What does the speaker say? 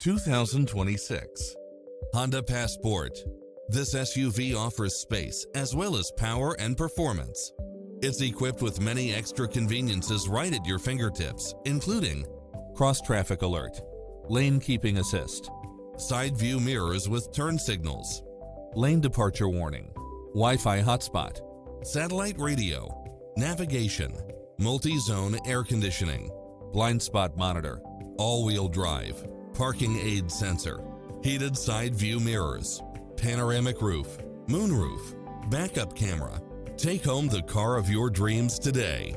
2026 Honda Passport. This SUV offers space as well as power and performance. It's equipped with many extra conveniences right at your fingertips, including cross-traffic alert, lane keeping assist, side view mirrors with turn signals, lane departure warning, Wi-Fi hotspot, satellite radio, navigation, multi-zone air conditioning, blind spot monitor, all-wheel drive, parking aid sensor, heated side view mirrors, panoramic roof, moonroof, backup camera. Take home the car of your dreams today.